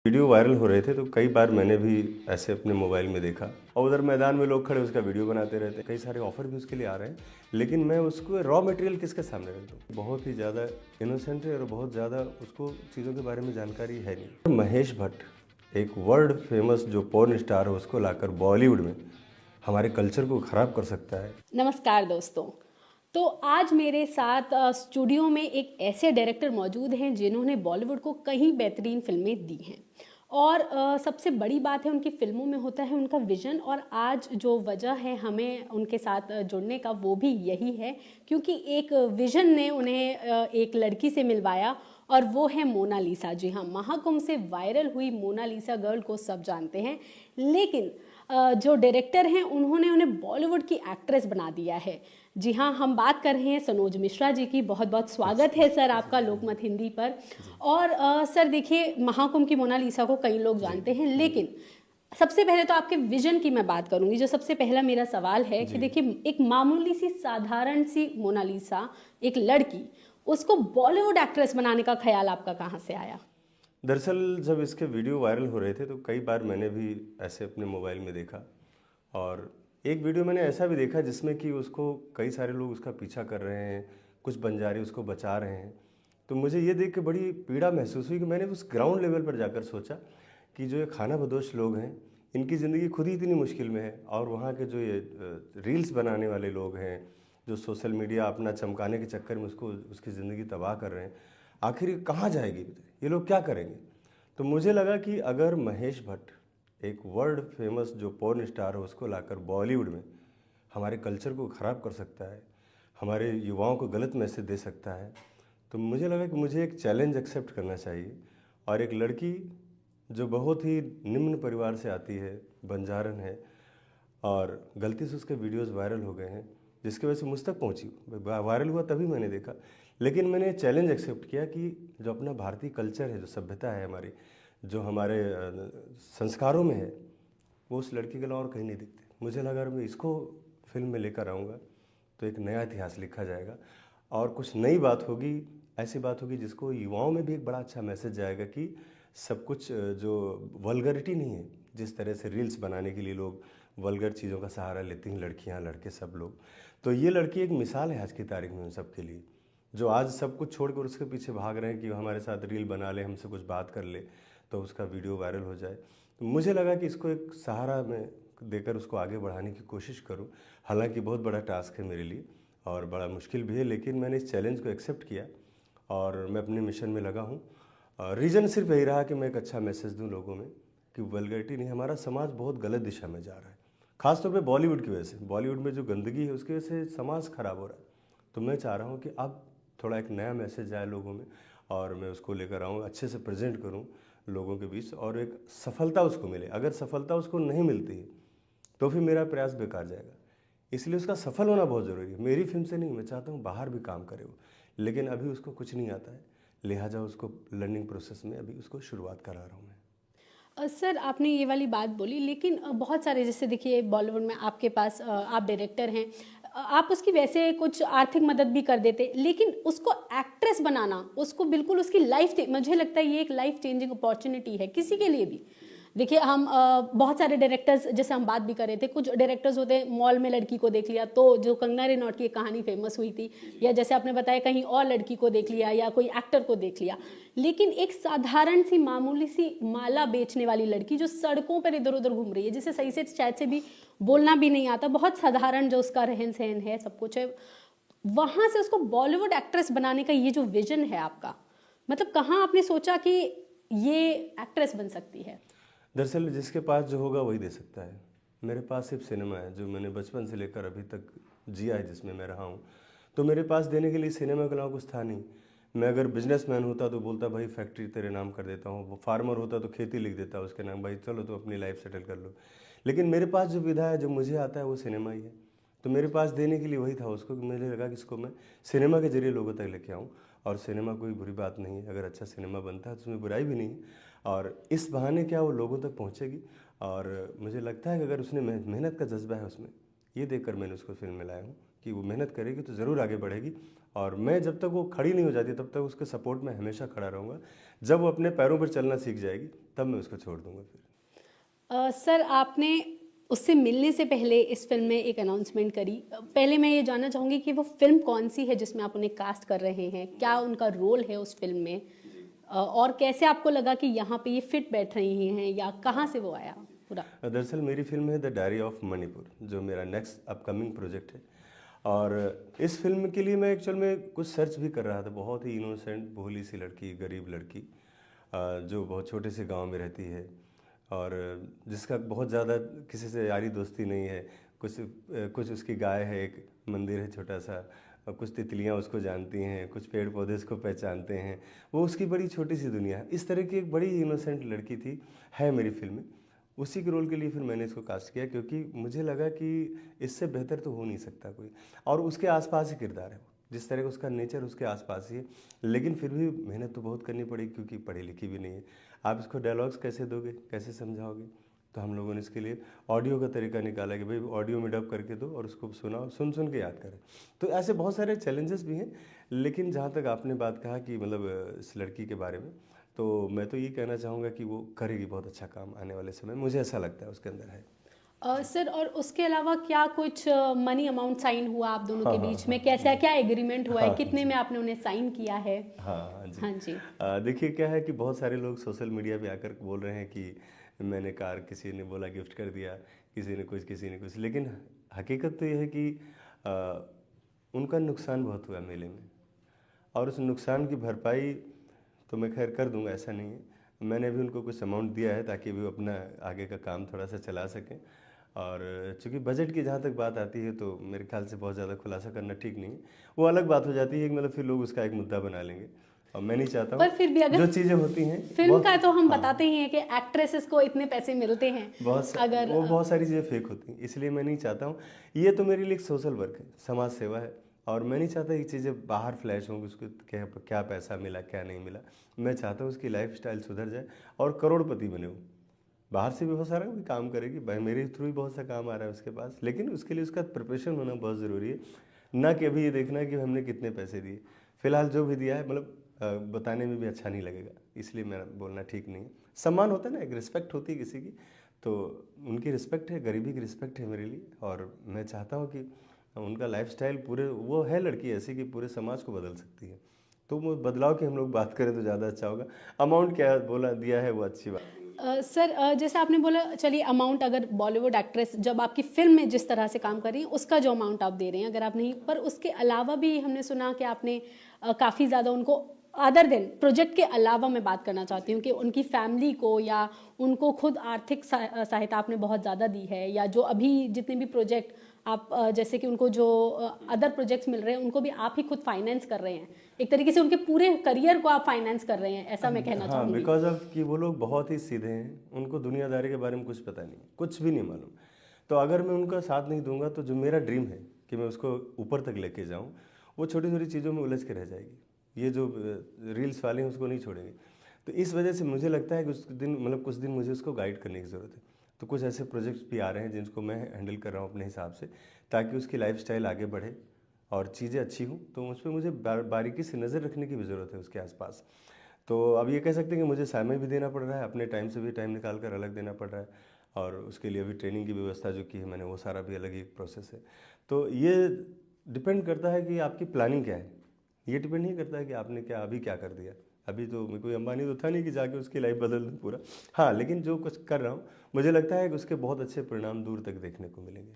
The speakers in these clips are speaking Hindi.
वीडियो वायरल हो रहे थे तो कई बार मैंने भी ऐसे अपने मोबाइल में देखा और उधर मैदान में लोग खड़े उसका वीडियो बनाते रहते, कई सारे ऑफर भी उसके लिए आ रहे हैं, लेकिन मैं उसको रॉ मटेरियल किसके सामने रख दूँ। बहुत ही ज़्यादा इनोसेंट है और बहुत ज़्यादा उसको चीज़ों के बारे में जानकारी है नहीं। महेश भट्ट एक वर्ल्ड फेमस जो पॉर्न स्टार है उसको लाकर बॉलीवुड में हमारे कल्चर को ख़राब कर सकता है। नमस्कार दोस्तों। तो आज मेरे साथ स्टूडियो में एक ऐसे डायरेक्टर मौजूद हैं जिन्होंने बॉलीवुड को कई बेहतरीन फिल्में दी हैं और सबसे बड़ी बात है उनकी फिल्मों में होता है उनका विजन। और आज जो वजह है हमें उनके साथ जुड़ने का वो भी यही है क्योंकि एक विजन ने उन्हें एक लड़की से मिलवाया और वो है मोनालिसा। जी हाँ, महाकुंभ से वायरल हुई मोनालिसा गर्ल को सब जानते हैं, लेकिन जो डायरेक्टर हैं उन्होंने उन्हें बॉलीवुड की एक्ट्रेस बना दिया है। जी हाँ, हम बात कर रहे हैं सनोज मिश्रा जी की। बहुत बहुत स्वागत है सर आपका लोकमत हिंदी पर। और सर देखिए, महाकुंभ की मोनालिसा को कई लोग जानते हैं, लेकिन सबसे पहले तो आपके विजन की मैं बात करूंगी। जो सबसे पहला मेरा सवाल है कि देखिए, एक मामूली सी साधारण सी मोनालिसा, एक लड़की, उसको बॉलीवुड एक्ट्रेस बनाने का ख्याल आपका कहाँ से आया? दरअसल जब इसके वीडियो वायरल हो रहे थे तो कई बार मैंने भी ऐसे अपने मोबाइल में देखा और एक वीडियो मैंने ऐसा भी देखा जिसमें कि उसको कई सारे लोग उसका पीछा कर रहे हैं, कुछ बंजारे उसको बचा रहे हैं। तो मुझे ये देख के बड़ी पीड़ा महसूस हुई कि मैंने उस ग्राउंड लेवल पर जाकर सोचा कि जो ये खाना बदोश लोग हैं, इनकी ज़िंदगी खुद ही इतनी मुश्किल में है और वहाँ के जो ये रील्स बनाने वाले लोग हैं, जो सोशल मीडिया अपना चमकाने के चक्कर में उसको उसकी ज़िंदगी तबाह कर रहे हैं, आखिर ये कहाँ जाएगी, ये लोग क्या करेंगे। तो मुझे लगा कि अगर महेश भट्ट एक वर्ल्ड फेमस जो पॉर्न स्टार है उसको लाकर बॉलीवुड में हमारे कल्चर को ख़राब कर सकता है, हमारे युवाओं को गलत मैसेज दे सकता है, तो मुझे लगा कि मुझे एक चैलेंज एक्सेप्ट करना चाहिए। और एक लड़की जो बहुत ही निम्न परिवार से आती है, बंजारन है, और गलती से उसके वीडियोस वायरल हो गए हैं जिसकी वजह से मुझ तक पहुंची। वायरल हुआ तभी मैंने देखा, लेकिन मैंने चैलेंज एक्सेप्ट किया कि जो अपना भारतीय कल्चर है, जो सभ्यता है हमारी, जो हमारे संस्कारों में है, वो उस लड़की के अलावा और कहीं नहीं दिखते। मुझे लगा अगर मैं इसको फिल्म में लेकर आऊँगा तो एक नया इतिहास लिखा जाएगा और कुछ नई बात होगी, ऐसी बात होगी जिसको युवाओं में भी एक बड़ा अच्छा मैसेज जाएगा कि सब कुछ जो वल्गरिटी नहीं है, जिस तरह से रील्स बनाने के लिए लोग वल्गर चीज़ों का सहारा लेती हैं, लड़कियां लड़के सब लोग। तो ये लड़की एक मिसाल है आज की तारीख में उन सब के लिए, जो आज सब कुछ छोड़कर उसके पीछे भाग रहे हैं कि हमारे साथ रील बना ले, हमसे कुछ बात कर ले तो उसका वीडियो वायरल हो जाए। तो मुझे लगा कि इसको एक सहारा में देकर उसको आगे बढ़ाने की कोशिश करूं। हालांकि बहुत बड़ा टास्क है मेरे लिए और बड़ा मुश्किल भी है, लेकिन मैंने इस चैलेंज को एक्सेप्ट किया और मैं अपने मिशन में लगा हूं। रीज़न सिर्फ यही रहा कि मैं एक अच्छा मैसेज दूं लोगों में कि वल्गैरिटी नहीं, हमारा समाज बहुत गलत दिशा में जा रहा है, खासतौर पे बॉलीवुड की वजह से। बॉलीवुड में जो गंदगी है उसकी वजह से समाज खराब हो रहा है। तो मैं चाह रहा हूँ कि अब थोड़ा एक नया मैसेज जाए लोगों में और मैं उसको लेकर आऊँ, अच्छे से प्रेजेंट करूँ लोगों के बीच और एक सफलता उसको मिले। अगर सफलता उसको नहीं मिलती है तो फिर मेरा प्रयास बेकार जाएगा, इसलिए उसका सफल होना बहुत ज़रूरी है। मेरी फिल्म से नहीं, मैं चाहता हूँ बाहर भी काम करे वो, लेकिन अभी उसको कुछ नहीं आता है, लिहाजा उसको लर्निंग प्रोसेस में अभी उसको शुरुआत करा रहा हूँ मैं। सर आपने ये वाली बात बोली, लेकिन बहुत सारे, जैसे देखिए बॉलीवुड में आपके पास आप डायरेक्टर हैं, आप उसकी वैसे कुछ आर्थिक मदद भी कर देते, लेकिन उसको एक्ट्रेस बनाना, उसको बिल्कुल उसकी लाइफ, मुझे लगता है ये एक लाइफ चेंजिंग अपॉर्चुनिटी है किसी के लिए भी। देखिए हम बहुत सारे डायरेक्टर्स, जैसे हम बात भी कर रहे थे, कुछ डायरेक्टर्स होते हैं मॉल में लड़की को देख लिया तो जो कंगना रेनौट की एक कहानी फेमस हुई थी, या जैसे आपने बताया कहीं और लड़की को देख लिया या कोई एक्टर को देख लिया, लेकिन एक साधारण सी मामूली सी माला बेचने वाली लड़की जो सड़कों पर इधर उधर घूम रही है, जिसे सही से शायद से भी बोलना भी नहीं आता, बहुत साधारण जो उसका रहन सहन है, सब कुछ है, वहां से उसको बॉलीवुड एक्ट्रेस बनाने का ये जो विजन है आपका, मतलब कहाँ आपने सोचा कि ये एक्ट्रेस बन सकती है? दरअसल जिसके पास जो होगा वही दे सकता है। मेरे पास सिर्फ सिनेमा है जो मैंने बचपन से लेकर अभी तक जिया है, जिसमें मैं रहा हूँ। तो मेरे पास देने के लिए सिनेमा के अलावा कुछ था नहीं। मैं अगर बिजनेसमैन होता तो बोलता भाई फैक्ट्री तेरे नाम कर देता हूँ, वो फार्मर होता तो खेती लिख देता उसके नाम, भाई चलो तो अपनी लाइफ सेटल कर लो। लेकिन मेरे पास जो विधा है, जो मुझे आता है, वो सिनेमा ही है। तो मेरे पास देने के लिए वही था उसको, कि मुझे लगा कि इसको मैं सिनेमा के जरिए लोगों तक लेके आऊँ। और सिनेमा कोई बुरी बात नहीं है, अगर अच्छा सिनेमा बनता है तो उसमें बुराई भी नहीं है, और इस बहाने क्या वो लोगों तक पहुंचेगी। और मुझे लगता है कि अगर उसने मेहनत का जज्बा है उसमें, ये देखकर मैंने उसको फिल्म में लाया हूँ कि वो मेहनत करेगी तो ज़रूर आगे बढ़ेगी, और मैं जब तक वो खड़ी नहीं हो जाती तब तक उसके सपोर्ट में हमेशा खड़ा रहूँगा। जब वो अपने पैरों पर चलना सीख जाएगी तब मैं उसको छोड़ दूँगा फिर। सर आपने उससे मिलने से पहले इस फिल्म में एक अनाउंसमेंट करी। पहले मैं ये जानना चाहूँगी कि वो फिल्म कौन सी है जिसमें आप उन्हें कास्ट कर रहे हैं, क्या उनका रोल है उस फिल्म में, और कैसे आपको लगा कि यहाँ पे ये फिट बैठ रही हैं, या कहाँ से वो आया पूरा? दरअसल मेरी फिल्म है द डायरी ऑफ मणिपुर, जो मेरा नेक्स्ट अपकमिंग प्रोजेक्ट है। और इस फिल्म के लिए मैं एक्चुअल में कुछ सर्च भी कर रहा था। बहुत ही इनोसेंट भोली सी लड़की, गरीब लड़की, जो बहुत छोटे से गांव में रहती है और जिसका बहुत ज़्यादा किसी से यारी दोस्ती नहीं है। कुछ उसकी गाय है, एक मंदिर है छोटा सा, और कुछ तितलियां उसको जानती हैं, कुछ पेड़ पौधे उसको पहचानते हैं। वो उसकी बड़ी छोटी सी दुनिया है। इस तरह की एक बड़ी इनोसेंट लड़की थी, है मेरी फिल्म में। उसी के रोल के लिए फिर मैंने इसको कास्ट किया, क्योंकि मुझे लगा कि इससे बेहतर तो हो नहीं सकता कोई, और उसके आसपास ही किरदार है वो, जिस तरह का उसका नेचर उसके आसपास ही है। लेकिन फिर भी मेहनत तो बहुत करनी पड़ी, क्योंकि पढ़ी लिखी भी नहीं है। आप इसको डायलॉग्स कैसे दोगे, कैसे समझाओगे? तो हम लोगों ने इसके लिए ऑडियो का तरीका निकाला कि भाई ऑडियो में डब करके दो और उसको सुनाओ, सुन सुन के याद करें। तो ऐसे बहुत सारे चैलेंजेस भी हैं। लेकिन जहाँ तक आपने बात कहा कि मतलब इस लड़की के बारे में, तो मैं तो ये कहना चाहूँगा कि वो करेगी बहुत अच्छा काम आने वाले समय, मुझे ऐसा लगता है उसके अंदर है। सर और उसके अलावा क्या कुछ मनी अमाउंट साइन हुआ आप दोनों हाँ के हाँ बीच में? हाँ कैसा जी। क्या एग्रीमेंट हुआ है, हाँ कितने जी। में आपने उन्हें साइन किया है? हाँ हाँ जी। हाँ जी। देखिए क्या है कि बहुत सारे लोग सोशल मीडिया पे आकर बोल रहे हैं कि मैंने कार, किसी ने बोला गिफ्ट कर दिया, किसी ने कुछ, किसी ने कुछ। लेकिन हकीकत तो ये है कि आ, उनका नुकसान बहुत हुआ मेले में, और उस नुकसान की भरपाई तो मैं खैर कर दूंगा, ऐसा नहीं है। मैंने भी उनको कुछ अमाउंट दिया है ताकि वो अपना आगे का काम थोड़ा सा चला सकें। और चूंकि बजट की जहाँ तक बात आती है तो मेरे ख्याल से बहुत ज़्यादा खुलासा करना ठीक नहीं है। वो अलग बात हो जाती है कि मतलब फिर लोग उसका एक मुद्दा बना लेंगे, और मैं नहीं चाहता पर हूँ। फिर भी अगर जो चीज़ें होती हैं फिल्म का बहुत, तो हम हाँ, बताते ही हैं कि एक्ट्रेसेस को इतने पैसे मिलते हैं। अगर वो बहुत सारी चीज़ें फेक होती हैं, इसलिए मैं नहीं चाहता हूँ। ये तो मेरे लिए एक सोशल वर्क है, समाज सेवा है, और मैं नहीं चाहता ये चीज़ें बाहर फ्लैश हों कि उसको क्या क्या पैसा मिला, क्या नहीं मिला। मैं चाहता हूँ उसकी लाइफ स्टाइल सुधर जाए और करोड़पति बने वो। बाहर से भी बहुत सारा भी काम करेगी भाई, मेरे थ्रू ही बहुत सा काम आ रहा है उसके पास, लेकिन उसके लिए उसका प्रिपरेशन होना बहुत ज़रूरी है। ना कि अभी ये देखना कि हमने कितने पैसे दिए। फिलहाल जो भी दिया है, मतलब बताने में भी अच्छा नहीं लगेगा, इसलिए मेरा बोलना ठीक नहीं है। सम्मान होता है ना, एक रिस्पेक्ट होती है किसी की, तो उनकी रिस्पेक्ट है, गरीबी की रिस्पेक्ट है मेरे लिए। और मैं चाहता हूँ कि उनका लाइफस्टाइल पूरे, वो है लड़की ऐसी कि पूरे समाज को बदल सकती है। तो वो बदलाव की हम लोग बात करें तो ज़्यादा अच्छा होगा। अमाउंट क्या बोला दिया है वो अच्छी बात। सर जैसे आपने बोला, चलिए अमाउंट, अगर बॉलीवुड एक्ट्रेस जब आपकी फिल्म में जिस तरह से काम कर रही है उसका जो अमाउंट आप दे रहे हैं, अगर आप नहीं, पर उसके अलावा भी हमने सुना कि आपने काफ़ी ज़्यादा उनको, अदर देन प्रोजेक्ट के अलावा मैं बात करना चाहती हूँ कि उनकी फैमिली को या उनको खुद आर्थिक सहायता आपने बहुत ज़्यादा दी है, या जो अभी जितने भी प्रोजेक्ट आप जैसे कि उनको जो अदर प्रोजेक्ट्स मिल रहे हैं उनको भी आप ही खुद फाइनेंस कर रहे हैं, एक तरीके से उनके पूरे करियर को आप फाइनेंस कर रहे हैं, ऐसा मैं कहना हाँ, चाहूँगी। बिकॉज ऑफ कि वो लोग बहुत ही सीधे हैं, उनको दुनियादारी के बारे में कुछ पता नहीं, कुछ भी नहीं मालूम। तो अगर मैं उनका साथ नहीं दूंगा तो जो मेरा ड्रीम है कि मैं उसको ऊपर तक लेके जाऊं, वो छोटी छोटी चीज़ों में उलझ के रह जाएगी। ये जो रील्स वाले हैं उसको नहीं छोड़ेंगे। तो इस वजह से मुझे लगता है कि उस दिन, मतलब कुछ दिन मुझे उसको गाइड करने की ज़रूरत है। तो कुछ ऐसे प्रोजेक्ट्स भी आ रहे हैं जिनको मैं हैंडल कर रहा हूँ अपने हिसाब से, ताकि उसकी लाइफस्टाइल आगे बढ़े और चीज़ें अच्छी हों। तो उस पर मुझे बारीकी से नज़र रखने की भी ज़रूरत है उसके आसपास। तो अब ये कह सकते हैं कि मुझे समय भी देना पड़ रहा है, अपने टाइम से भी टाइम निकाल कर अलग देना पड़ रहा है, और उसके लिए अभी ट्रेनिंग की व्यवस्था जो की है मैंने, वो सारा भी अलग ही प्रोसेस है। तो ये डिपेंड करता है कि आपकी प्लानिंग क्या है। ये डिपेंड नहीं करता है कि आपने क्या अभी क्या कर दिया। अभी तो मैं कोई अंबानी तो था नहीं कि जाके उसकी लाइफ बदल दूँ पूरा। हाँ, लेकिन जो कुछ कर रहा हूँ मुझे लगता है कि उसके बहुत अच्छे परिणाम दूर तक देखने को मिलेंगे।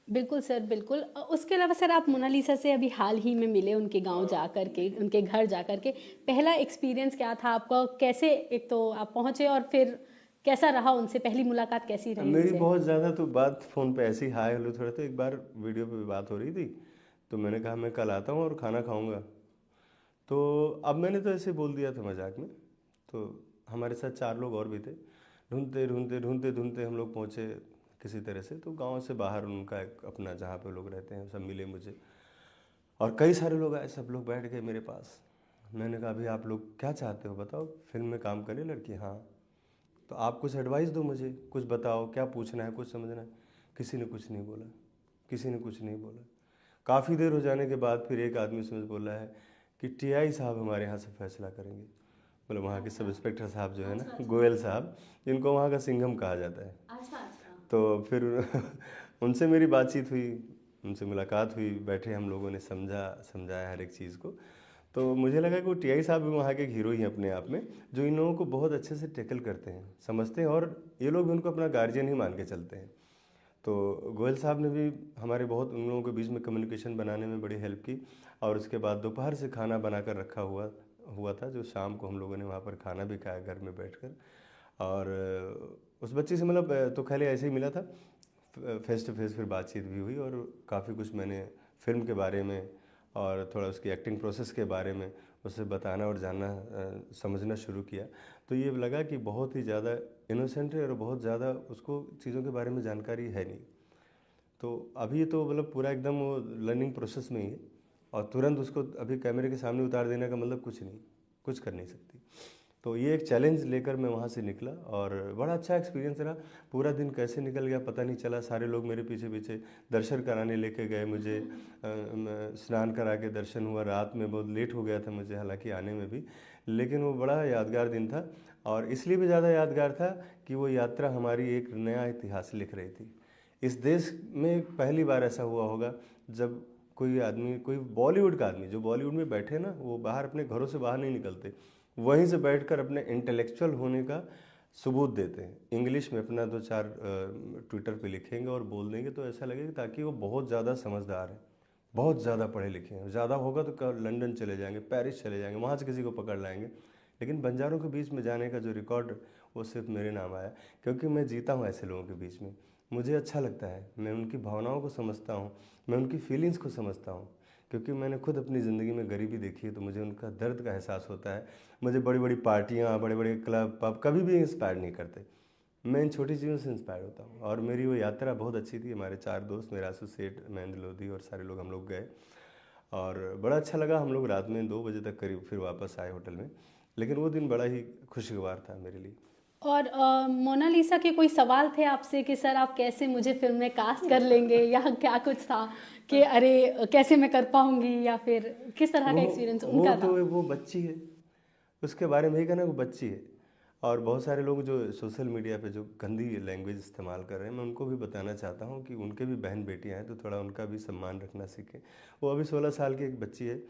बिल्कुल सर, बिल्कुल। उसके अलावा सर आप मोनालिसा से अभी हाल ही में मिले, उनके गांव जा कर के, उनके घर जा कर के, पहला एक्सपीरियंस क्या था आपका? कैसे एक तो आप पहुंचे और फिर कैसा रहा उनसे, पहली मुलाकात कैसी रही मेरी उनसे? बहुत ज़्यादा तो बात फ़ोन पे ऐसे ही हाय हेलो थोड़ा, तो एक बार वीडियो पे बात हो रही थी, तो मैंने कहा मैं कल आता हूँ और खाना खाऊंगा। तो अब मैंने तो ऐसे बोल दिया था मजाक में। तो हमारे साथ 4 लोग और भी थे। ढूंढते ढूंढते ढूंढते ढूंढते हम लोग पहुँचे किसी तरह से, तो गांव से बाहर उनका एक अपना जहाँ पे लोग रहते हैं सब मिले मुझे, और कई सारे लोग आए, सब लोग बैठ गए मेरे पास। मैंने कहा अभी आप लोग क्या चाहते हो बताओ, फिल्म में काम करे लड़की? हाँ। तो आप कुछ एडवाइस दो मुझे, कुछ बताओ क्या पूछना है, कुछ समझना है। किसी ने कुछ नहीं बोला, किसी ने कुछ नहीं बोला। काफ़ी देर हो जाने के बाद फिर एक आदमी उसमें बोला है कि टीआई साहब हमारे यहाँ से फैसला करेंगे, मतलब वहाँ के सब इंस्पेक्टर साहब जो है ना, गोयल साहब, जिनको वहाँ का सिंघम कहा जाता है। अच्छा अच्छा। तो फिर उनसे मेरी बातचीत हुई, उनसे मुलाकात हुई, बैठे हम लोगों ने समझाया हर एक चीज़ को। तो मुझे लगा कि वो टीआई साहब भी वहाँ के हीरो ही हैं अपने आप में, जो इन लोगों को बहुत अच्छे से टैकल करते हैं, समझते हैं, और ये लोग भी उनको अपना गार्जियन ही मान के चलते हैं। तो गोयल साहब ने भी हमारे बहुत उन लोगों के बीच में कम्युनिकेशन बनाने में बड़ी हेल्प की। और उसके बाद दोपहर से खाना बनाकर रखा हुआ हुआ था, जो शाम को हम लोगों ने वहाँ पर खाना भी खाया घर में बैठकर। और उस बच्चे से मतलब तो खाली ऐसे ही मिला था, फेस टू फेस फिर बातचीत भी हुई, और काफ़ी कुछ मैंने फिल्म के बारे में और थोड़ा उसकी एक्टिंग प्रोसेस के बारे में उससे बताना और जानना समझना शुरू किया। तो ये लगा कि बहुत ही ज़्यादा इनोसेंट है और बहुत ज़्यादा उसको चीज़ों के बारे में जानकारी है नहीं। तो अभी तो मतलब पूरा एकदम वो लर्निंग प्रोसेस में ही है, और तुरंत उसको अभी कैमरे के सामने उतार देने का मतलब कुछ नहीं, कुछ कर नहीं सकती। तो ये एक चैलेंज लेकर मैं वहाँ से निकला, और बड़ा अच्छा एक्सपीरियंस रहा। पूरा दिन कैसे निकल गया पता नहीं चला, सारे लोग मेरे पीछे पीछे दर्शन कराने लेके गए मुझे, स्नान करा के दर्शन हुआ। रात में बहुत लेट हो गया था मुझे हालांकि आने में भी, लेकिन वो बड़ा यादगार दिन था। और इसलिए भी ज़्यादा यादगार था कि वो यात्रा हमारी एक नया इतिहास लिख रही थी। इस देश में पहली बार ऐसा हुआ होगा जब कोई आदमी, कोई बॉलीवुड का आदमी, जो बॉलीवुड में बैठे ना, वो बाहर अपने घरों से बाहर नहीं निकलते, वहीं से बैठकर अपने इंटेलेक्चुअल होने का सबूत देते हैं। इंग्लिश में अपना दो चार ट्विटर पे लिखेंगे और बोल देंगे तो ऐसा लगेगा ताकि वो बहुत ज़्यादा समझदार हैं, बहुत ज़्यादा पढ़े लिखे हैं। ज़्यादा होगा तो लंदन चले जाएंगे, पेरिस चले जाएंगे, वहाँ से किसी को पकड़ लाएंगे। लेकिन बंजारों के बीच में जाने का जो रिकॉर्ड, वो सिर्फ मेरे नाम आया, क्योंकि मैं जीता हूँ ऐसे लोगों के बीच में। मुझे अच्छा लगता है, मैं उनकी भावनाओं को समझता हूँ, मैं उनकी फीलिंग्स को समझता हूँ, क्योंकि मैंने खुद अपनी ज़िंदगी में गरीबी देखी है, तो मुझे उनका दर्द का एहसास होता है। मुझे बड़ी बड़ी पार्टियाँ, बड़े बड़े क्लब, पब कभी भी इंस्पायर नहीं करते। मैं इन छोटी चीज़ों से इंस्पायर होता हूँ। और मेरी वो यात्रा बहुत अच्छी थी। हमारे 4 दोस्त, मेरा आसू सेठ, महेंद्र लोधी और सारे लोग, हम लोग गए, और बड़ा अच्छा लगा। हम लोग रात में 2 बजे तक करीब फिर वापस आए होटल में। लेकिन वो दिन बड़ा ही खुशगवार था मेरे लिए। और मोनालिसा के कोई सवाल थे आपसे कि सर आप कैसे मुझे फिल्म में कास्ट कर लेंगे, या क्या कुछ था कि अरे कैसे मैं कर पाऊंगी, या फिर किस तरह वो का एक्सपीरियंस वो उनका तो था? वो बच्ची है, उसके बारे में ही कहना, वो बच्ची है। और बहुत सारे लोग जो सोशल मीडिया पे जो गंदी लैंग्वेज इस्तेमाल कर रहे हैं, मैं उनको भी बताना चाहता हूँ कि उनके भी बहन बेटियाँ हैं, तो थोड़ा उनका भी सम्मान रखना सीखें। वो अभी 16 साल की एक बच्ची है,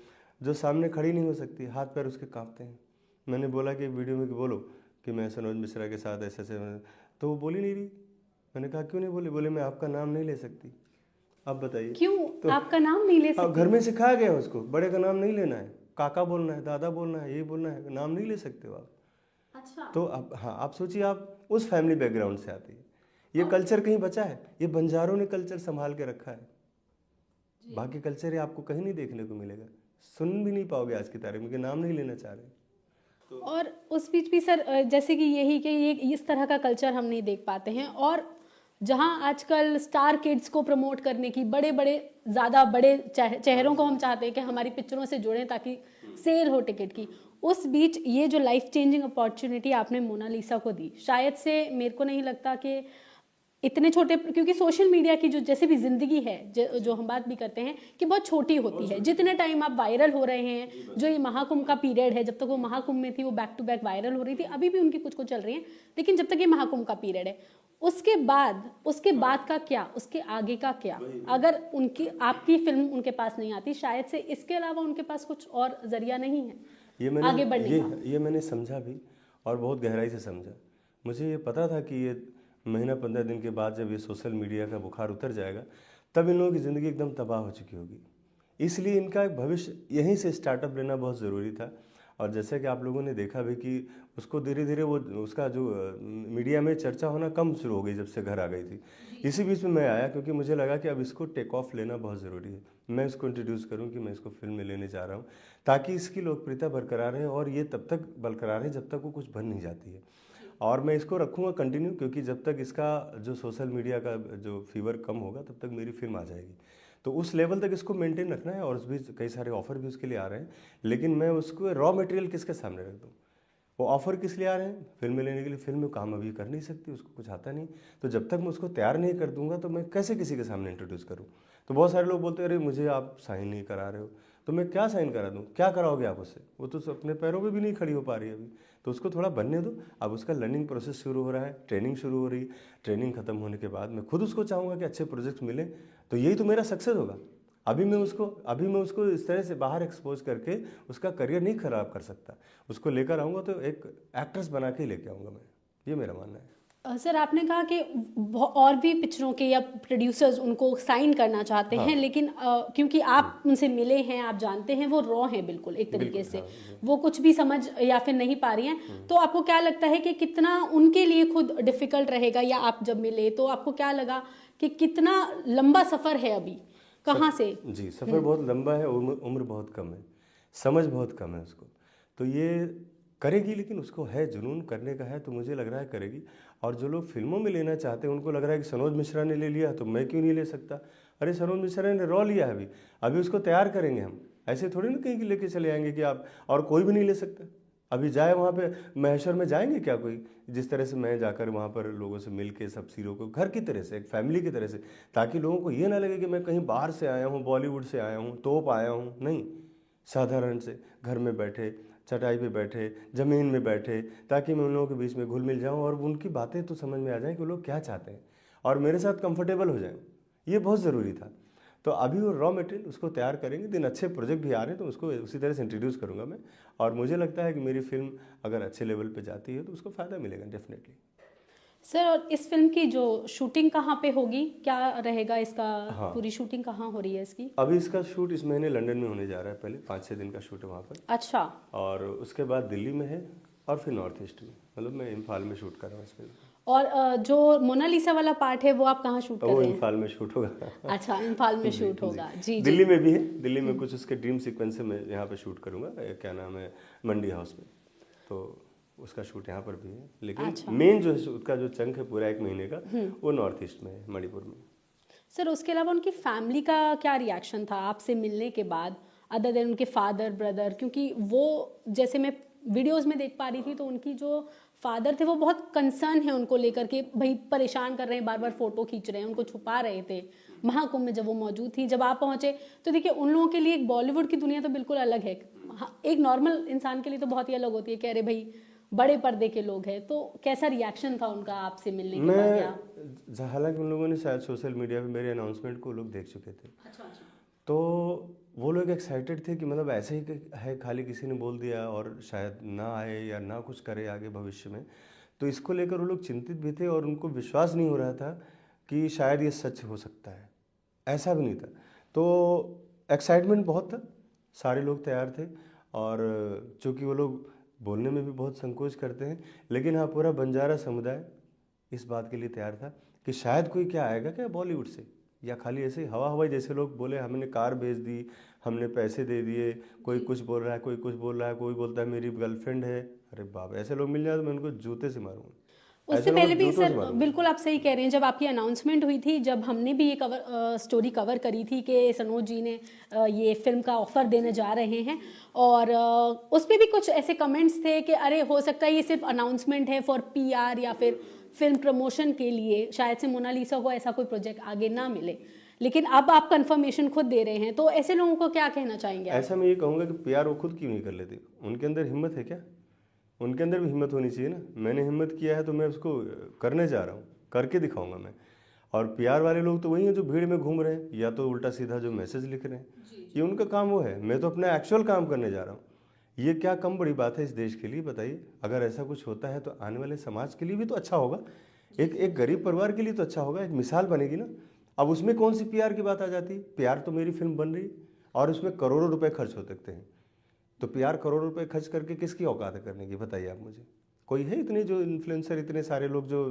जो सामने खड़ी नहीं हो सकती, हाथ पैर उसके कांपते हैं। मैंने बोला कि एक वीडियो में कि बोलो कि मैं सनोज मिश्रा के साथ ऐसे ऐसे, तो वो बोली नहीं रही। मैंने कहा क्यों नहीं बोली? बोले मैं आपका नाम नहीं ले सकती। अब बताइए। क्यों तो आपका नाम नहीं ले अब सकती? घर में सिखाया गया उसको, बड़े का नाम नहीं लेना है, काका बोलना है, दादा बोलना है, ये बोलना है, नाम नहीं ले सकते हो आप। अच्छा। तो अब हाँ, आप सोचिए, आप उस फैमिली बैकग्राउंड से आती है, ये और कल्चर कहीं बचा है? ये बंजारों ने कल्चर संभाल के रखा है। जी। बाकी कल्चर ये आपको कहीं नहीं देखने को मिलेगा, सुन भी नहीं पाओगे आज की तारीख में, कि नाम नहीं लेना चाह रहे। और उस बीच भी सर जैसे कि यही कि ये इस तरह का कल्चर हम नहीं देख पाते हैं, और जहां आजकल स्टार किड्स को प्रमोट करने की, बड़े बड़े ज़्यादा बड़े चेहरों को हम चाहते हैं कि हमारी पिक्चरों से जुड़ें ताकि सेल हो टिकट की, उस बीच ये जो लाइफ चेंजिंग अपॉर्चुनिटी आपने मोनालिसा को दी, शायद से मेरे को नहीं लगता कि इतने छोटे, क्योंकि सोशल मीडिया की जो जैसे भी जिंदगी है, जो हम बात भी करते हैं कि बहुत छोटी होती है। जितने टाइम आप वायरल हो रहे हैं, जो ये महाकुंभ का पीरियड है, जब तक वो महाकुंभ में थी वो बैक टू बैक वायरल हो रही थी, अभी भी उनकी कुछ कुछ चल रही हैं, लेकिन जब तक ये महाकुंभ का पीरियड है, उसके बाद का क्या, उसके आगे का क्या? अगर उनकी आपकी फिल्म उनके पास नहीं आती, शायद से इसके अलावा उनके पास कुछ और जरिया नहीं है ये मैंने आगे बढ़ने का। ये मैंने समझा भी, और बहुत गहराई से समझा। मुझे ये पता था कि ये महीना 15 दिन के बाद जब ये सोशल मीडिया का बुखार उतर जाएगा, तब इन लोगों की ज़िंदगी एकदम तबाह हो चुकी होगी। इसलिए इनका एक भविष्य यहीं से स्टार्टअप लेना बहुत ज़रूरी था। और जैसे कि आप लोगों ने देखा भी कि उसको धीरे धीरे वो उसका जो मीडिया में चर्चा होना कम शुरू हो गई जब से घर आ गई थी। इसी बीच में मैं आया, क्योंकि मुझे लगा कि अब इसको टेक ऑफ लेना बहुत ज़रूरी है। मैं इसको इंट्रोड्यूस करूं कि मैं इसको फिल्म में लेने जा रहा हूं, ताकि इसकी लोकप्रियता बरकरार रहे, और ये तब तक बरकरार है जब तक वो कुछ बन नहीं जाती है। और मैं इसको रखूँगा कंटिन्यू, क्योंकि जब तक इसका जो सोशल मीडिया का जो फीवर कम होगा, तब तक मेरी फिल्म आ जाएगी। तो उस लेवल तक इसको मेंटेन रखना है, और उस बीच कई सारे ऑफर भी उसके लिए आ रहे हैं। लेकिन मैं उसको रॉ मटेरियल किसके सामने रख दूँ? वो ऑफर किस लिए आ रहे हैं? फिल्म लेने के लिए। फिल्म में काम अभी कर नहीं सकती, उसको कुछ आता नहीं, तो जब तक मैं उसको तैयार नहीं कर दूंगा तो मैं कैसे किसी के सामने इंट्रोड्यूस करूँ? तो बहुत सारे लोग बोलते हैं अरे मुझे आप साइन नहीं करा रहे हो, तो मैं क्या साइन करा दूँ? क्या कराओगे आप उससे? वो तो अपने पैरों पे भी नहीं खड़ी हो पा रही है अभी, तो उसको थोड़ा बनने दो। अब उसका लर्निंग प्रोसेस शुरू हो रहा है, ट्रेनिंग शुरू हो रही है। ट्रेनिंग खत्म होने के बाद मैं खुद उसको चाहूँगा कि अच्छे प्रोजेक्ट्स मिलें, तो यही तो मेरा सक्सेस होगा। अभी मैं उसको इस तरह से बाहर एक्सपोज करके उसका करियर नहीं खराब कर सकता। उसको लेकर आऊँगा तो एक एक्ट्रेस बना के ही लेके आऊँगा मैं, ये मेरा मानना है। सर आपने कहा कि और भी पिक्चरों के या प्रोड्यूसर्स उनको साइन करना चाहते हैं, हाँ। लेकिन क्योंकि आप उनसे मिले हैं, आप जानते हैं वो रॉ हैं बिल्कुल एक तरीके बिल्कुल से, हाँ जी। वो कुछ भी समझ या फिर नहीं पा रही हैं, तो आपको क्या लगता है कि कितना उनके लिए खुद डिफिकल्ट रहेगा, या आप जब मिले तो आपको क्या लगा कि कितना लंबा सफ़र है अभी, कहाँ से? जी, सफ़र बहुत लंबा है, उम्र उम्र बहुत कम है, समझ बहुत कम है उसको। तो ये करेगी, लेकिन उसको है जुनून करने का है, तो मुझे लग रहा है करेगी। और जो लोग फिल्मों में लेना चाहते हैं उनको लग रहा है कि सनोज मिश्रा ने ले लिया तो मैं क्यों नहीं ले सकता? अरे सनोज मिश्रा ने रॉ लिया है अभी, अभी उसको तैयार करेंगे हम। ऐसे थोड़ी ना कहीं लेके चले आएंगे कि आप और कोई भी नहीं ले सकता। अभी जाए वहाँ पे महेश्वर में जाएंगे क्या कोई? जिस तरह से मैं जाकर वहाँ पर लोगों से मिल के सब सीरों को घर की तरह से, एक फैमिली की तरह से, ताकि लोगों को ये ना लगे कि मैं कहीं बाहर से आया हूँ, बॉलीवुड से आया हूँ, तोप आया हूँ। नहीं, साधारण से घर में बैठे, चटाई पे बैठे, ज़मीन में बैठे, ताकि मैं उन लोगों के बीच में घुल मिल जाऊँ और उनकी बातें तो समझ में आ जाए कि वो लोग क्या चाहते हैं और मेरे साथ कंफर्टेबल हो जाएं। ये बहुत ज़रूरी था। तो अभी वो रॉ मटेरियल उसको तैयार करेंगे, दिन अच्छे प्रोजेक्ट भी आ रहे हैं तो उसको उसी तरह से इंट्रोड्यूस करूँगा मैं। और मुझे लगता है कि मेरी फिल्म अगर अच्छे लेवल पे जाती है तो उसको फ़ायदा मिलेगा डेफिनेटली। सर और इस फिल्म की जो शूटिंग कहाँ पे होगी, क्या रहेगा इसका, हाँ, पूरी शूटिंग कहाँ हो रही है इसकी? अभी इसका शूट इस महीने लंदन में होने जा रहा है, पहले 5-6 दिन का शूट है वहाँ पर, अच्छा। और उसके बाद दिल्ली में है, और फिर नॉर्थ ईस्ट में, मतलब मैं इम्फाल में शूट कर रहा हूँ इस फिल्म को। और जो मोनालिसा वाला पार्ट है वो आप कहाँ शूट तो कर वो रहे हैं? इम्फाल में शूट होगा। अच्छा, इम्फाल में जी शूट जी। होगा, जी जी। दिल्ली में भी है, दिल्ली में कुछ उसके ड्रीम सीक्वेंस है, मैं यहाँ पे शूट करूँगा, क्या नाम है, मंडी हाउस में, तो उसका शूट यहाँ पर भी है। लेकिन अच्छा। मेन जो है उसका जो चंक है पूरा 1 महीने का, वो नॉर्थ ईस्ट में है, मणिपुर में। सर उसके अलावा उनकी फैमिली का क्या रिएक्शन था आपसे मिलने के बाद, अदर देन उनके फादर ब्रदर? क्योंकि वो जैसे मैं वीडियोस में देख पा रही थी तो उनकी जो फादर थे वो बहुत कंसर्न है उनको लेकर के, भाई परेशान कर रहे हैं, बार बार फोटो खींच रहे हैं, उनको छुपा रहे थे महाकुंभ में जब वो मौजूद थी। जब आप पहुंचे तो देखिए उन लोगों के लिए एक बॉलीवुड की दुनिया तो बिल्कुल अलग है, हाँ, एक नॉर्मल इंसान के लिए तो बहुत ही अलग होती है कि अरे भाई बड़े पर्दे के लोग हैं। तो कैसा रिएक्शन था उनका आपसे मिलने के बाद? या हालांकि उन लोगों ने शायद सोशल मीडिया पे मेरे अनाउंसमेंट को लोग देख चुके थे, अच्छा अच्छा। तो वो लोग एक्साइटेड थे कि मतलब ऐसे ही है, खाली किसी ने बोल दिया और शायद ना आए या ना कुछ करे आगे भविष्य में, तो इसको लेकर वो लोग चिंतित भी थे और उनको विश्वास नहीं हो रहा था कि शायद ये सच हो सकता है। ऐसा भी नहीं था, तो एक्साइटमेंट बहुत था, सारे लोग तैयार थे। और चूँकि वो लोग बोलने में भी बहुत संकोच करते हैं, लेकिन हाँ, पूरा बंजारा समुदाय इस बात के लिए तैयार था कि शायद कोई क्या आएगा क्या बॉलीवुड से, या खाली ऐसे ही हवा हवाई, जैसे लोग बोले हमने कार बेच दी, हमने पैसे दे दिए, कोई कुछ बोल रहा है, कोई कुछ बोल रहा है, कोई बोलता है मेरी गर्लफ्रेंड है। अरे बाप, ऐसे लोग मिल जाए तो मैं उनको जूते से मारूंगा, उससे ऐसे लोगों पहले को भी जूतों से सर मारूंगा। बिल्कुल आप सही कह रहे हैं, जब आपकी अनाउंसमेंट हुई थी, जब हमने भी ये स्टोरी कवर करी थी कि सनोज जी ने ये फिल्म का ऑफर देने जा रहे हैं, और उस पर भी कुछ ऐसे कमेंट्स थे कि अरे हो सकता है ये सिर्फ अनाउंसमेंट है फॉर पीआर या फिर फिल्म प्रमोशन के लिए, शायद से मोनालिसा को ऐसा कोई प्रोजेक्ट आगे ना मिले, लेकिन अब आप कंफर्मेशन खुद दे रहे हैं, तो ऐसे लोगों को क्या कहना चाहेंगे आप? ऐसा मैं ये कहूँगा कि प्यार वो खुद क्यों नहीं कर लेते, उनके अंदर हिम्मत है क्या? उनके अंदर भी हिम्मत होनी चाहिए ना। मैंने हिम्मत किया है तो मैं उसको करने जा रहा हूँ, करके दिखाऊंगा मैं। और प्यार वाले लोग तो वही हैं जो भीड़ में घूम रहे हैं या तो उल्टा सीधा जो मैसेज लिख रहे हैं, ये उनका काम वो है। मैं तो अपना एक्चुअल काम करने जा रहा हूँ। ये क्या कम बड़ी बात है इस देश के लिए, बताइए? अगर ऐसा कुछ होता है तो आने वाले समाज के लिए भी तो अच्छा होगा, एक एक गरीब परिवार के लिए तो अच्छा होगा, एक मिसाल बनेगी ना। अब उसमें कौन सी प्यार की बात आ जाती है? प्यार तो मेरी फिल्म बन रही और उसमें करोड़ों रुपए खर्च हो सकते हैं, तो प्यार करोड़ों रुपए खर्च करके किसकी औकात है करने की, बताइए आप मुझे? कोई है इतने जो इन्फ्लुएंसर, इतने सारे लोग जो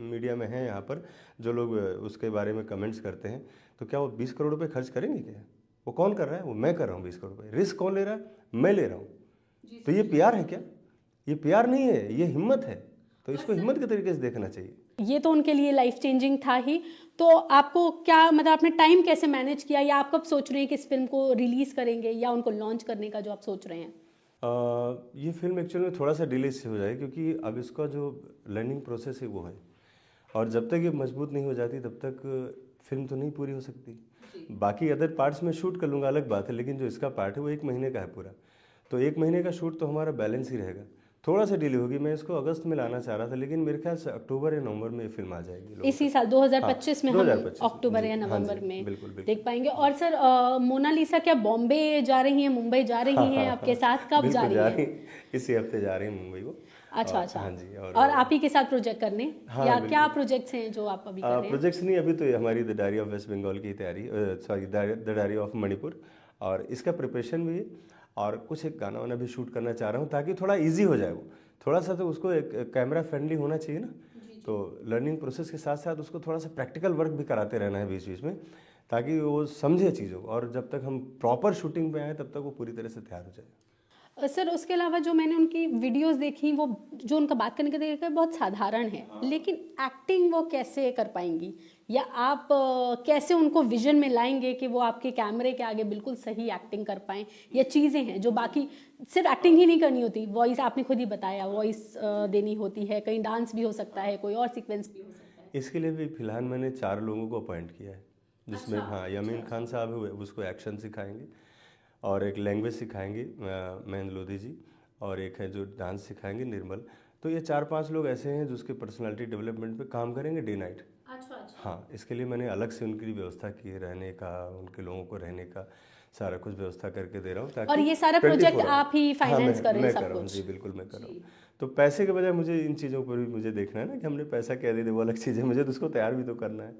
मीडिया में हैं यहाँ पर, जो लोग उसके बारे में कमेंट्स करते हैं, तो क्या वो 20 करोड़ रुपए खर्च करेंगे क्या? वो कौन कर रहा है? वो मैं कर रहा हूँ 20 करोड़ रुपए। रिस्क कौन ले रहा है? मैं ले रहा हूँ। तो ये प्यार है क्या? ये प्यार नहीं है, ये हिम्मत है। तो इसको हिम्मत के तरीके से देखना चाहिए। ये तो उनके लिए लाइफ चेंजिंग था ही। तो आपको क्या मतलब आपने टाइम कैसे मैनेज किया, या आप कब सोच रहे हैं कि इस फिल्म को रिलीज करेंगे या उनको लॉन्च करने का जो आप सोच रहे हैं? ये फिल्म एक्चुअल में थोड़ा सा डिले से हो जाए, क्योंकि अब इसका जो लर्निंग प्रोसेस है वो है, और जब तक ये मजबूत नहीं हो जाती तब तक फिल्म तो नहीं पूरी हो सकती। बाकी अदर पार्ट्स में शूट कर लूँगा, अलग बात है, लेकिन जो इसका पार्ट है वो 1 महीने का है पूरा, तो 1 महीने का शूट तो हमारा बैलेंस ही रहेगा। थोड़ा सा डिले होगी, मैं इसको अगस्त में लाना चाह रहा था, लेकिन मेरे ख्याल से अक्टूबर या नवंबर में ये फिल्म आ जाएगी लोगों इसी तक। साल 2025 में हम 2025 अक्टूबर जी, या हाँ नवंबर जी, में बिल्कुल बिल्कुल। देख पाएंगे। और सर मोनालिसा क्या बॉम्बे जा रही हैं, मुंबई जा रही हैं आपके साथ, कब जा बिल्कुल रही जा हैं? रही, इसी हफ्ते जा रही हैं मुंबई को। अच्छा और अच्छा। हाँ जी, और आप ही के साथ प्रोजेक्ट करने, हाँ या क्या बिल्कुल। प्रोजेक्ट्स हैं जो आप अभी कर रहे हैं? प्रोजेक्ट्स नहीं, अभी तो ये हमारी the diary of West Bengal की तैयारी, sorry the diary of Manipur, और इसका प्रिपरेशन भी है, और कुछ एक गाना वाना भी शूट करना चाह रहा हूँ, ताकि थोड़ा इजी हो जाए वो, थोड़ा सा तो उसको एक कैमरा फ्रेंडली होना चाहिए ना, तो लर्निंग प्रोसेस के साथ साथ उसको थोड़ा सा प्रैक्टिकल वर्क भी कराते रहना है बीच बीच में, ताकि वो समझे चीज़ों को, और जब तक हम प्रॉपर शूटिंग पे आए तब तक वो पूरी तरह से तैयार हो जाए। सर उसके अलावा जो मैंने उनकी वीडियोस देखी, वो जो उनका बात करने का तरीका है बहुत साधारण है, लेकिन एक्टिंग वो कैसे कर पाएंगी, या आप कैसे उनको विजन में लाएंगे कि वो आपके कैमरे के आगे बिल्कुल सही एक्टिंग कर पाएं, या चीज़ें हैं जो बाकी सिर्फ एक्टिंग ही नहीं करनी होती, वॉइस आपने खुद ही बताया, वॉइस देनी होती है, कहीं डांस भी हो सकता है, कोई और सीक्वेंस भी हो सकता है। इसके लिए भी फिलहाल मैंने 4 लोगों को अपॉइंट किया है, जिसमें हाँ यमीन खान साहब है, उसको एक्शन सिखाएंगे, और एक लैंग्वेज सिखाएंगे महेंद्र लोधी जी, और एक है जो डांस सिखाएंगे निर्मल। तो ये 4-5 लोग ऐसे हैं जो उसके पर्सनालिटी डेवलपमेंट पे काम करेंगे डे नाइट। अच्छा अच्छा। हाँ, इसके लिए मैंने अलग से उनके लिए व्यवस्था की है, रहने का, उनके लोगों को रहने का सारा कुछ व्यवस्था करके दे रहा हूँ, ताकि और ये सारा 24 प्रोजेक्ट आवर। आप ही हाँ, फाइनेंस कर रहे हैं मैं सब कर रहा हूँ कुछ? जी, बिल्कुल मैं कर रहा हूँ। तो पैसे के बजाय मुझे इन चीज़ों पर भी मुझे देखना है ना, कि हमने पैसा क्या दे दे वो अलग चीज़ है, मुझे तो उसको तैयार भी तो करना है।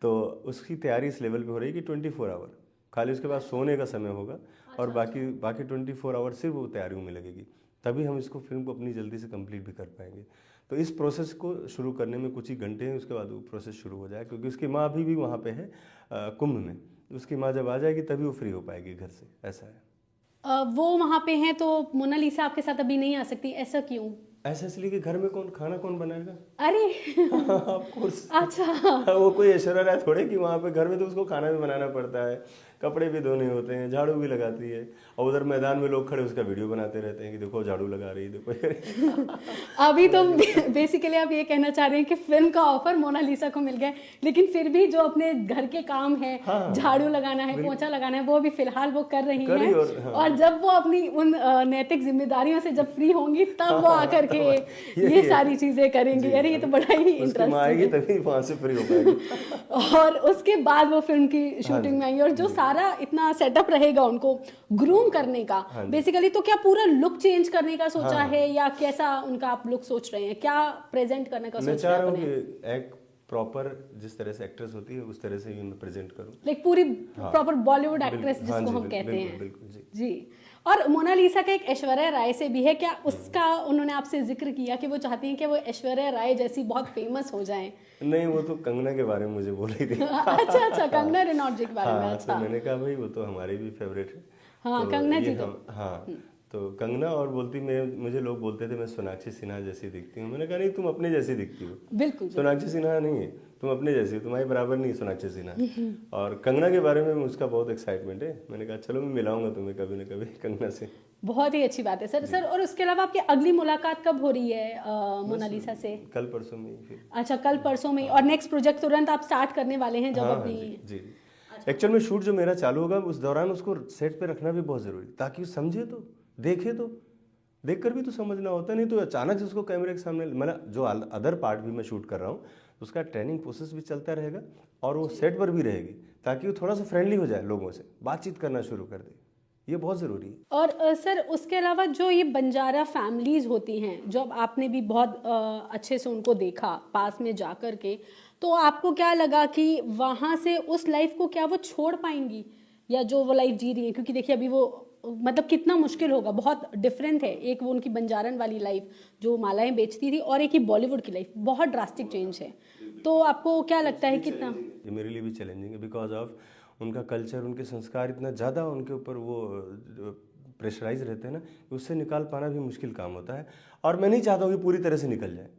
तो उसकी तैयारी इस लेवल पे हो रही है कि 24 आवर, खाली उसके बाद सोने का समय होगा, और बाकी बाकी 24 आवर सिर्फ वो तैयारियों में लगेगी, तभी हम इसको फिल्म को अपनी जल्दी से कंप्लीट भी कर पाएंगे। तो इस प्रोसेस को शुरू करने में कुछ ही घंटे हैं, उसके बाद वो प्रोसेस शुरू हो जाए, क्योंकि उसकी माँ अभी भी वहाँ पे है कुंभ में, उसकी माँ जब आ जाएगी तभी वो फ्री हो पाएगी घर से, ऐसा है। वो वहाँ पे हैं तो मोनालिसा आपके साथ अभी नहीं आ सकती, ऐसा क्यों? ऐसा इसलिए कि घर में कौन बनाएगा? अरे ऑफ कोर्स। अच्छा। वो कोई ऐश्वर्या राय थोड़े कि वहाँ पे घर में तो उसको खाना भी बनाना पड़ता है, कपड़े भी धोने होते हैं, झाड़ू भी लगाती है, और उधर मैदान में लोग खड़े उसका वीडियो बनाते रहते हैं कि देखो झाड़ू लगा रही, देखो। अभी तो बेसिकली आप ये कहना चाह रहे हैं कि फिल्म का ऑफर मोनालिसा को मिल गया है, लेकिन फिर भी जो अपने घर के काम है, हाँ, झाड़ू लगाना है, पोछा लगाना है, वो अभी फिलहाल वो कर रही करी हैं। हाँ। और जब वो अपनी उन नैतिक जिम्मेदारियों से जब फ्री होंगी तब वो आकर के ये सारी चीजें करेंगी। अरे ये तो बड़ा ही उसकी माँ आएगी इंटरेस्टिंग है। तभी वहाँ से फ्री हो पाएगी। और उसके बाद वो फिल्म की शूटिंग में आएंगे, और जो सारा इतना सेटअप रहेगा उनको ग्रूम करने का, बेसिकली तो क्या पूरा लुक चेंज करने का सोचा है, या कैसा उनका आप लुक सोच रहे हैं, क्या प्रेजेंट करने का मैं सोच चाह रहे रहा हैं हूँ अपने? कि एक प्रॉपर जिस तरह से एक्ट्रेस होती है उस तरह से ही मैं प्रेजेंट करूँ। लाइक पूरी प्रॉपर बॉलीवुड एक्ट्रेस हाँ जिसको जी, हम कहते बिल्कुल हैं। बिल्कुल जी। जी। और मोनालिसा का एक ऐश्वर्या राय से भी है, क्या उसका उन्होंने आपसे जिक्र किया कि वो चाहती हैं कि वो ऐश्वर्या राय जैसी बहुत फेमस हो जाएं? नहीं, वो तो कंगना के बारे में मुझे बोल रही थी। अच्छा अच्छा, कंगना रनौत जी के बारे में। हाँ, अच्छा तो मैंने कहा भाई वो तो हमारी भी फेवरेट है। हाँ, तो कंगना ये जी तो हम हाँ, तो कंगना, और बोलती मैं, मुझे लोग बोलते थे मैं सोनाक्षी सिन्हा जैसी दिखती हूँ, मैंने कहा नहीं, तुम अपने जैसी दिखती हो। बिल्कुल। सोनाक्षी सिन्हा नहीं है, तुम अपने जैसी हो, तुम्हारे बराबर नहीं है सोनाक्षी सिन्हा। और कंगना के बारे में उसका बहुत एक्साइटमेंट है, मैंने कहा चलो मैं मिलाऊंगा तुम्हें कभी ना कभी कंगना से। बहुत ही अच्छी बात है सर। सर और उसके अलावा आपकी अगली मुलाकात कब हो रही है मोनालिसा से? कल परसों में ही फिर। अच्छा, कल परसों में। और नेक्स्ट प्रोजेक्ट तुरंत आप स्टार्ट करने वाले हैं जब हाँ अपनी? जी। एक्चुअल में शूट जो मेरा चालू होगा उस दौरान उसको सेट पे रखना भी बहुत जरूरी, ताकि वो समझे, तो देखे, तो देख कर भी तो समझना होता है, नहीं तो अचानक से उसको कैमरे के सामने, मतलब जो अदर पार्ट भी मैं शूट कर रहा हूँ उसका ट्रेनिंग प्रोसेस भी चलता रहेगा, और वो सेट पर भी रहेगी, ताकि वो थोड़ा सा फ्रेंडली हो जाए, लोगों से बातचीत करना शुरू कर दे, ये बहुत ज़रूरी है। और सर उसके अलावा जो ये बंजारा फैमिलीज होती हैं, जो अब आपने भी बहुत अच्छे से उनको देखा पास में जा कर के, तो आपको क्या लगा कि वहाँ से उस लाइफ को क्या वो छोड़ पाएंगी, या जो वो लाइफ जी रही है? क्योंकि देखिए अभी वो मतलब कितना मुश्किल होगा, बहुत डिफरेंट है, एक वो उनकी बंजारन वाली लाइफ जो मालाएं बेचती थी, और एक ही बॉलीवुड की लाइफ, बहुत ड्रास्टिक चेंज है। तो आपको क्या लगता है कितना? ये मेरे लिए भी चैलेंजिंग है, बिकॉज ऑफ उनका कल्चर, उनके संस्कार इतना ज़्यादा उनके ऊपर वो प्रेशराइज रहते हैं ना, कि उससे निकाल पाना भी मुश्किल काम होता है, और मैं नहीं चाहता हूँ कि पूरी तरह से निकल जाए,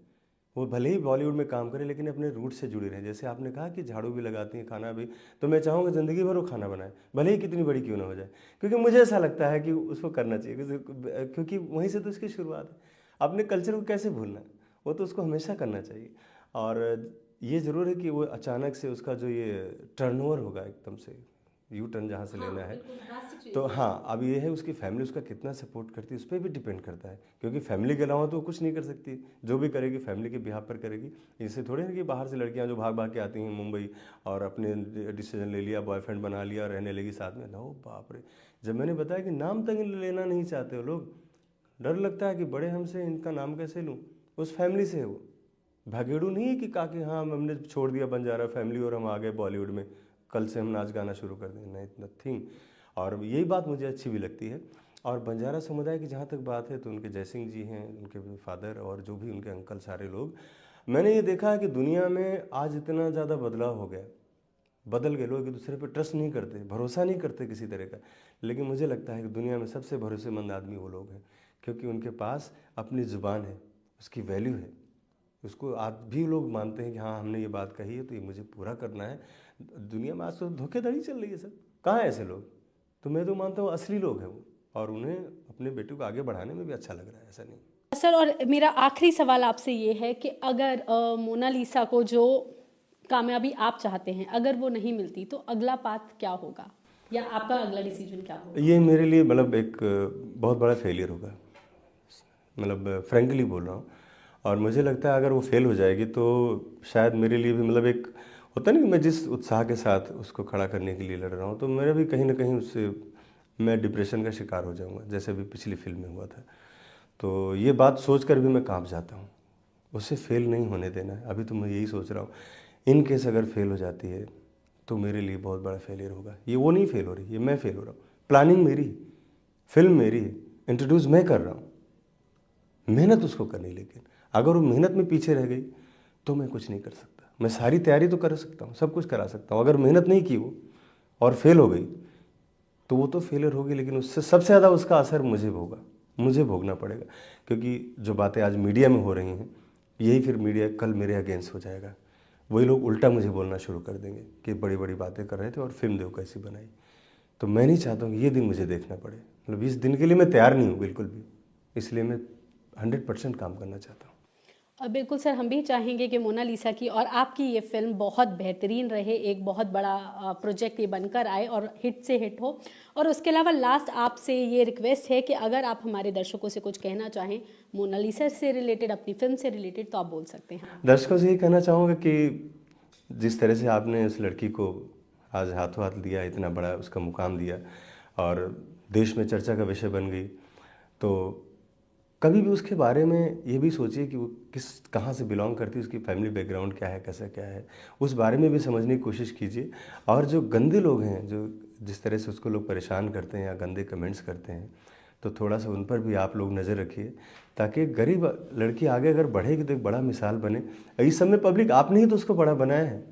वो भले ही बॉलीवुड में काम करे लेकिन अपने रूट से जुड़े रहें। जैसे आपने कहा कि झाड़ू भी लगाती हैं, खाना भी, तो मैं चाहूँगा ज़िंदगी भर वो खाना बनाए, भले ही कितनी बड़ी क्यों ना हो जाए, क्योंकि मुझे ऐसा लगता है कि उसको करना चाहिए, क्योंकि वहीं से तो इसकी शुरुआत है। अपने कल्चर को कैसे भूलना है, वो तो उसको हमेशा करना चाहिए। और ये ज़रूर है कि वो अचानक से उसका जो ये टर्नओवर होगा एकदम से, यू टर्न जहाँ से लेना है, तो हाँ, अब ये है उसकी फैमिली उसका कितना सपोर्ट करती है उस पर भी डिपेंड करता है, क्योंकि फैमिली के अलावा तो वो कुछ नहीं कर सकती। जो भी करेगी फैमिली के बिहाफ पर करेगी। इससे थोड़ी ना कि बाहर से लड़कियां जो भाग भाग के आती हैं मुंबई और अपने डिसीजन ले लिया, बॉयफ्रेंड बना लिया, रहने लगी साथ में। नो बाप रे, जब मैंने बताया कि नाम तक लेना नहीं चाहते हो लोग, डर लगता है कि बड़े हमसे, इनका नाम कैसे लूँ। उस फैमिली से है वो, भागेड़ू नहीं है कि काके हाँ हमने छोड़ दिया बंजारा फैमिली और हम आ गए बॉलीवुड में, कल से हम नाच गाना शुरू कर दें, नहीं, नथिंग। और यही बात मुझे अच्छी भी लगती है। और बंजारा समुदाय की जहाँ तक बात है तो उनके जयसिंह जी हैं, उनके फादर और जो भी उनके अंकल, सारे लोग, मैंने ये देखा है कि दुनिया में आज इतना ज़्यादा बदलाव हो गया, बदल गए लोग, एक दूसरे पर ट्रस्ट नहीं करते, भरोसा नहीं करते किसी तरह का। लेकिन मुझे लगता है कि दुनिया में सबसे भरोसेमंद आदमी वो लोग हैं, क्योंकि उनके पास अपनी ज़ुबान है, उसकी वैल्यू है, उसको आज भी लोग मानते हैं कि हाँ हमने ये बात कही है तो ये मुझे पूरा करना है। दुनिया में आज तो धोखेधड़ी चल रही है सर, कहाँ है ऐसे लोग? तो मैं तो मानता हूँ असली लोग हैं वो, और उन्हें अपने बेटे को आगे बढ़ाने में भी अच्छा लग रहा है, ऐसा नहीं। सर, और मेरा आखिरी सवाल आपसे ये है कि अगर मोनालिसा को जो कामयाबी आप चाहते हैं अगर वो नहीं मिलती तो अगला पाथ क्या होगा, या आपका अगला डिसीजन क्या होगा? ये मेरे लिए मतलब एक बहुत बड़ा फेलियर होगा, मतलब फ्रेंकली बोल रहा हूँ। और मुझे लगता है अगर वो फेल हो जाएगी तो शायद मेरे लिए भी, मतलब एक होता नहीं कि मैं जिस उत्साह के साथ उसको खड़ा करने के लिए लड़ रहा हूँ, तो मेरा भी कहीं ना कहीं उससे मैं डिप्रेशन का शिकार हो जाऊँगा, जैसे अभी पिछली फिल्म में हुआ था। तो ये बात सोच कर भी मैं कांप जाता हूँ, उसे फेल नहीं होने देना है। अभी तो मैं यही सोच रहा हूँ, इन केस अगर फेल हो जाती है तो मेरे लिए बहुत बड़ा फेलियर होगा। ये वो नहीं फेल हो रही, ये मैं फेल हो रहा हूँ। प्लानिंग मेरी, फिल्म मेरी है, इंट्रोड्यूस मैं कर रहा हूँ, मेहनत उसको करनी। लेकिन अगर वो मेहनत में पीछे रह गई तो मैं कुछ नहीं कर सकता। मैं सारी तैयारी तो कर सकता हूँ, सब कुछ करा सकता हूँ, अगर मेहनत नहीं की वो और फेल हो गई तो वो तो फेलियर होगी, लेकिन उससे सबसे ज़्यादा उसका असर मुझे होगा, मुझे भोगना पड़ेगा। क्योंकि जो बातें आज मीडिया में हो रही हैं, यही फिर मीडिया कल मेरे अगेंस्ट हो जाएगा। वही लोग उल्टा मुझे बोलना शुरू कर देंगे कि बड़ी बड़ी बातें कर रहे थे और फिल्म देखो कैसी बनाई। तो मैं नहीं चाहता हूँ कि ये दिन मुझे देखना पड़े, मतलब इस दिन के लिए मैं तैयार नहीं हूँ बिल्कुल भी। इसलिए मैं 100% काम करना चाहता हूँ। बिल्कुल सर, हम भी चाहेंगे कि मोनालिसा की और आपकी ये फिल्म बहुत बेहतरीन रहे, एक बहुत बड़ा प्रोजेक्ट ये बनकर आए और हिट से हिट हो। और उसके अलावा लास्ट आपसे ये रिक्वेस्ट है कि अगर आप हमारे दर्शकों से कुछ कहना चाहें मोनालिसा से रिलेटेड, अपनी फिल्म से रिलेटेड, तो आप बोल सकते हैं। दर्शकों से ये कहना चाहूँगा कि जिस तरह से आपने उस लड़की को आज हाथों हाथ दिया, इतना बड़ा उसका मुकाम दिया और देश में चर्चा का विषय बन गई, तो कभी भी उसके बारे में ये भी सोचिए कि वो कहाँ से बिलोंग करती है, उसकी फैमिली बैकग्राउंड क्या है, कैसा क्या है, उस बारे में भी समझने की कोशिश कीजिए। और जो गंदे लोग हैं, जो जिस तरह से उसको लोग परेशान करते हैं या गंदे कमेंट्स करते हैं, तो थोड़ा सा उन पर भी आप लोग नज़र रखिए, ताकि गरीब लड़की आगे अगर बढ़ेगी तो एक बड़ा मिसाल बने। इस समय पब्लिक आपने ही तो उसको बड़ा बनाया है।